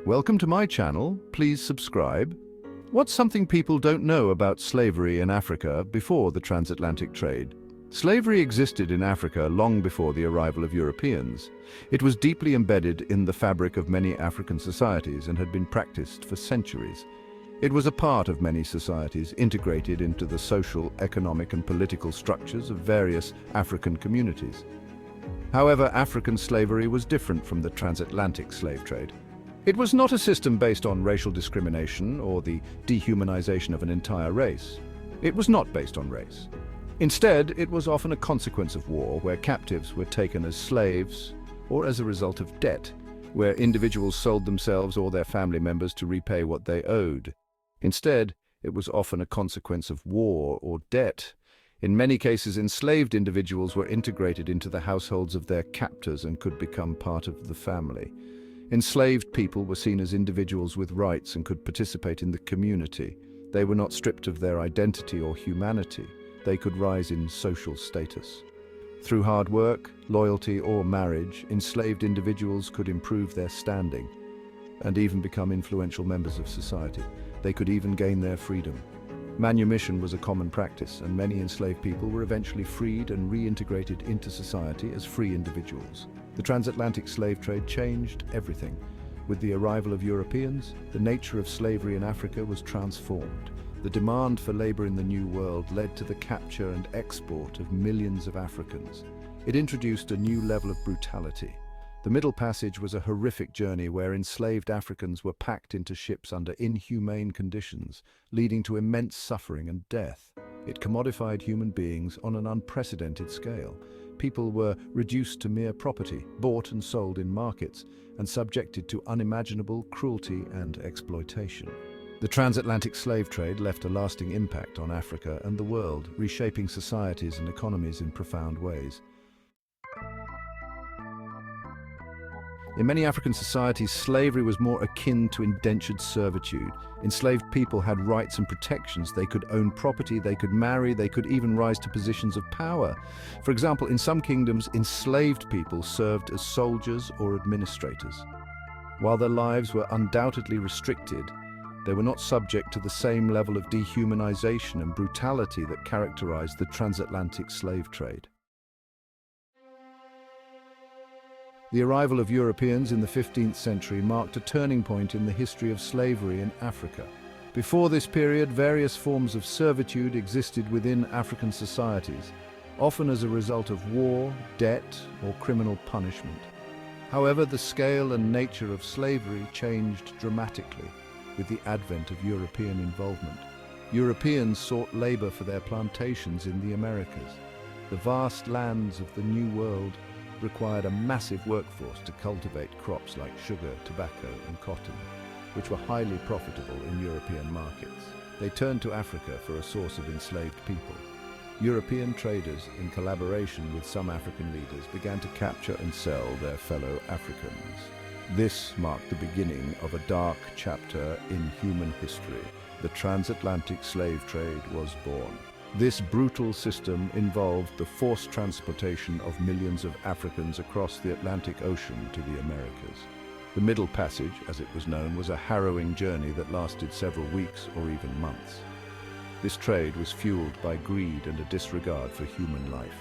Welcome to my channel. Please subscribe. What's something people don't know about slavery in Africa before the transatlantic trade? Slavery existed in Africa long before the arrival of Europeans. It was deeply embedded in the fabric of many African societies and had been practiced for centuries. It was a part of many societies, integrated into the social, economic, and political structures of various African communities. However, African slavery was different from the transatlantic slave trade. It was not a system based on racial discrimination or the dehumanization of an entire race. It was not based on race. Instead, it was often a consequence of war, where captives were taken as slaves or as a result of debt, where individuals sold themselves or their family members to repay what they owed. Instead, it was often a consequence of war or debt. In many cases, enslaved individuals were integrated into the households of their captors and could become part of the family. Enslaved people were seen as individuals with rights and could participate in the community. They were not stripped of their identity or humanity. They could rise in social status. Through hard work, loyalty, or marriage, enslaved individuals could improve their standing and even become influential members of society. They could even gain their freedom. Manumission was a common practice, and many enslaved people were eventually freed and reintegrated into society as free individuals. The transatlantic slave trade changed everything. With the arrival of Europeans, the nature of slavery in Africa was transformed. The demand for labor in the New World led to the capture and export of millions of Africans. It introduced a new level of brutality. The Middle Passage was a horrific journey where enslaved Africans were packed into ships under inhumane conditions, leading to immense suffering and death. It commodified human beings on an unprecedented scale. People were reduced to mere property, bought and sold in markets, and subjected to unimaginable cruelty and exploitation. The transatlantic slave trade left a lasting impact on Africa and the world, reshaping societies and economies in profound ways. In many African societies, slavery was more akin to indentured servitude. Enslaved people had rights and protections. They could own property, they could marry, they could even rise to positions of power. For example, in some kingdoms, enslaved people served as soldiers or administrators. While their lives were undoubtedly restricted, they were not subject to the same level of dehumanization and brutality that characterized the transatlantic slave trade. The arrival of Europeans in the 15th century marked a turning point in the history of slavery in Africa. Before this period, various forms of servitude existed within African societies, often as a result of war, debt, or criminal punishment. However, the scale and nature of slavery changed dramatically with the advent of European involvement. Europeans sought labor for their plantations in the Americas. The vast lands of the New World required a massive workforce to cultivate crops like sugar, tobacco, and cotton, which were highly profitable in European markets. They turned to Africa for a source of enslaved people. European traders, in collaboration with some African leaders, began to capture and sell their fellow Africans. This marked the beginning of a dark chapter in human history. The transatlantic slave trade was born. This brutal system involved the forced transportation of millions of Africans across the Atlantic Ocean to the Americas. The Middle Passage, as it was known, was a harrowing journey that lasted several weeks or even months. This trade was fueled by greed and a disregard for human life.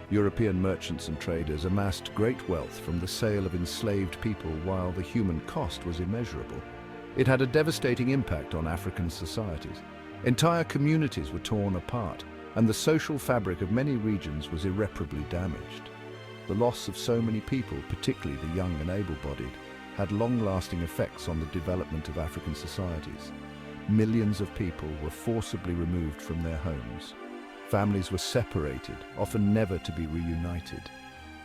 European merchants and traders amassed great wealth from the sale of enslaved people, while the human cost was immeasurable. It had a devastating impact on African societies. Entire communities were torn apart, and the social fabric of many regions was irreparably damaged. The loss of so many people, particularly the young and able-bodied, had long-lasting effects on the development of African societies. Millions of people were forcibly removed from their homes. Families were separated, often never to be reunited.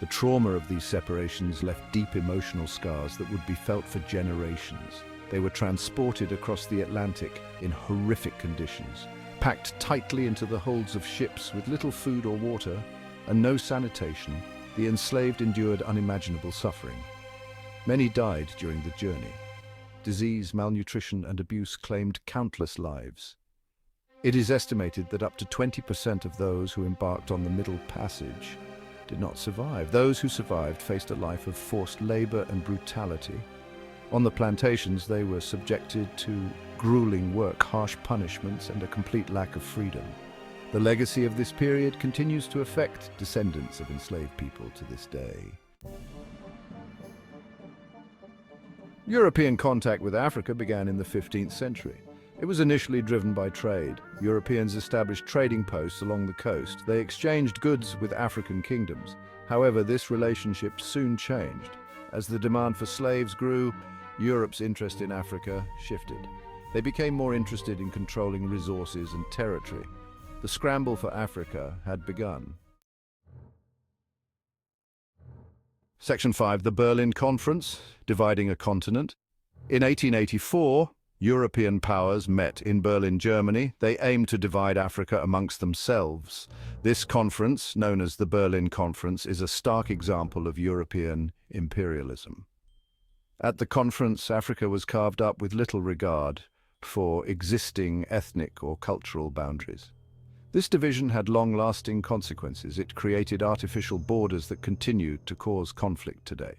The trauma of these separations left deep emotional scars that would be felt for generations. They were transported across the Atlantic in horrific conditions, packed tightly into the holds of ships with little food or water and no sanitation. The enslaved endured unimaginable suffering. Many died during the journey. Disease, malnutrition, and abuse claimed countless lives. It is estimated that up to 20% of those who embarked on the Middle Passage did not survive. Those who survived faced a life of forced labor and brutality. On the plantations, they were subjected to grueling work, harsh punishments, and a complete lack of freedom. The legacy of this period continues to affect descendants of enslaved people to this day. European contact with Africa began in the 15th century. It was initially driven by trade. Europeans established trading posts along the coast. They exchanged goods with African kingdoms. However, this relationship soon changed. As the demand for slaves grew, Europe's interest in Africa shifted. They became more interested in controlling resources and territory. The scramble for Africa had begun. Section 5. The Berlin Conference, dividing a continent. In 1884, European powers met in Berlin, Germany. They aimed to divide Africa amongst themselves. This conference, known as the Berlin Conference, is a stark example of European imperialism. At the conference, Africa was carved up with little regard for existing ethnic or cultural boundaries. This division had long-lasting consequences. It created artificial borders that continue to cause conflict today.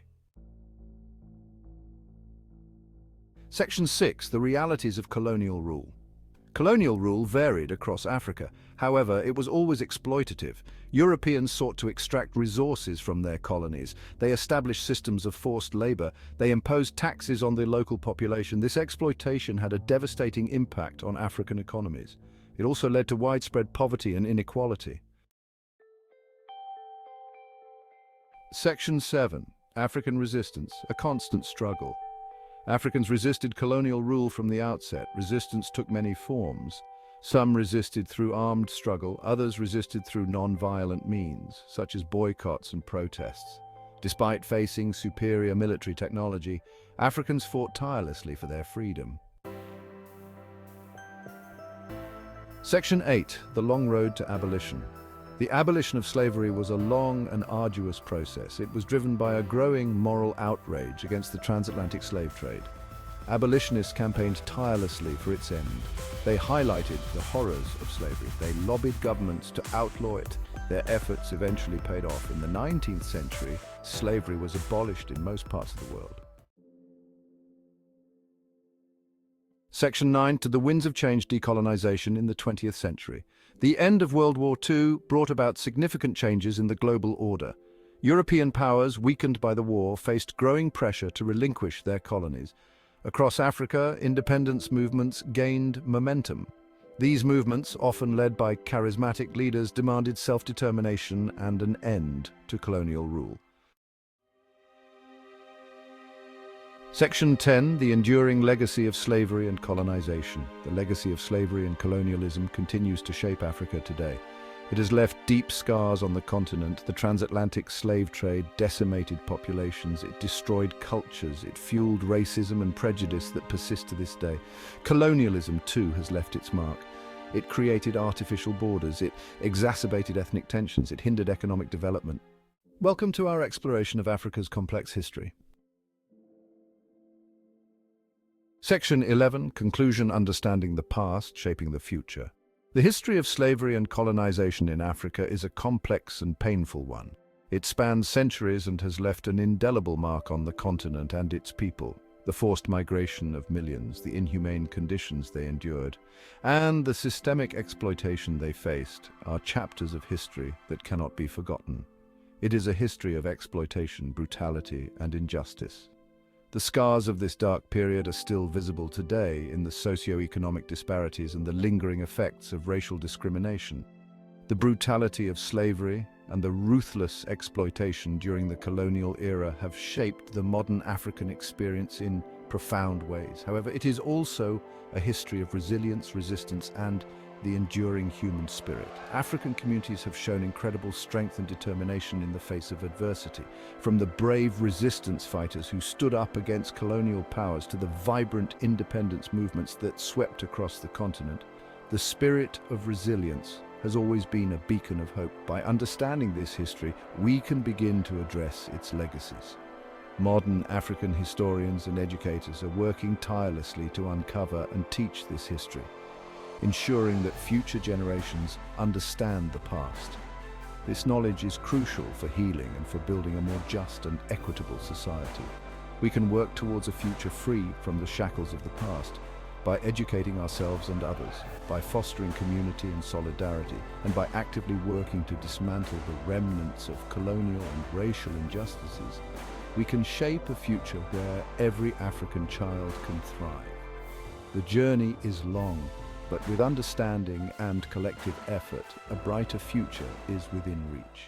Section 6. The realities of colonial rule. Colonial rule varied across Africa. However, it was always exploitative. Europeans sought to extract resources from their colonies. They established systems of forced labor. They imposed taxes on the local population. This exploitation had a devastating impact on African economies. It also led to widespread poverty and inequality. Section 7. African resistance, a constant struggle. Africans resisted colonial rule from the outset. Resistance took many forms. Some resisted through armed struggle, others resisted through non-violent means, such as boycotts and protests. Despite facing superior military technology, Africans fought tirelessly for their freedom. Section 8. The long road to abolition. The abolition of slavery was a long and arduous process. It was driven by a growing moral outrage against the transatlantic slave trade. Abolitionists campaigned tirelessly for its end. They highlighted the horrors of slavery. They lobbied governments to outlaw it. Their efforts eventually paid off. In the 19th century, slavery was abolished in most parts of the world. Section 9. To the winds of change, decolonization in the 20th century. The end of World War II brought about significant changes in the global order. European powers, weakened by the war, faced growing pressure to relinquish their colonies. Across Africa, independence movements gained momentum. These movements, often led by charismatic leaders, demanded self-determination and an end to colonial rule. Section 10. The enduring legacy of slavery and colonization. The legacy of slavery and colonialism continues to shape Africa today. It has left deep scars on the continent. The transatlantic slave trade decimated populations. It destroyed cultures. It fueled racism and prejudice that persist to this day. Colonialism, too, has left its mark. It created artificial borders. It exacerbated ethnic tensions. It hindered economic development. Welcome to our exploration of Africa's complex history. Section 11. Conclusion: Understanding the Past, Shaping the Future. The history of slavery and colonization in Africa is a complex and painful one. It spans centuries and has left an indelible mark on the continent and its people. The forced migration of millions, the inhumane conditions they endured, and the systemic exploitation they faced are chapters of history that cannot be forgotten. It is a history of exploitation, brutality, and injustice. The scars of this dark period are still visible today in the socio-economic disparities and the lingering effects of racial discrimination. The brutality of slavery and the ruthless exploitation during the colonial era have shaped the modern African experience in profound ways. However, it is also a history of resilience, resistance, and the enduring human spirit. African communities have shown incredible strength and determination in the face of adversity. From the brave resistance fighters who stood up against colonial powers to the vibrant independence movements that swept across the continent, the spirit of resilience has always been a beacon of hope. By understanding this history, we can begin to address its legacies. Modern African historians and educators are working tirelessly to uncover and teach this history, ensuring that future generations understand the past. This knowledge is crucial for healing and for building a more just and equitable society. We can work towards a future free from the shackles of the past by educating ourselves and others, by fostering community and solidarity, and by actively working to dismantle the remnants of colonial and racial injustices. We can shape a future where every African child can thrive. The journey is long, but with understanding and collective effort, a brighter future is within reach.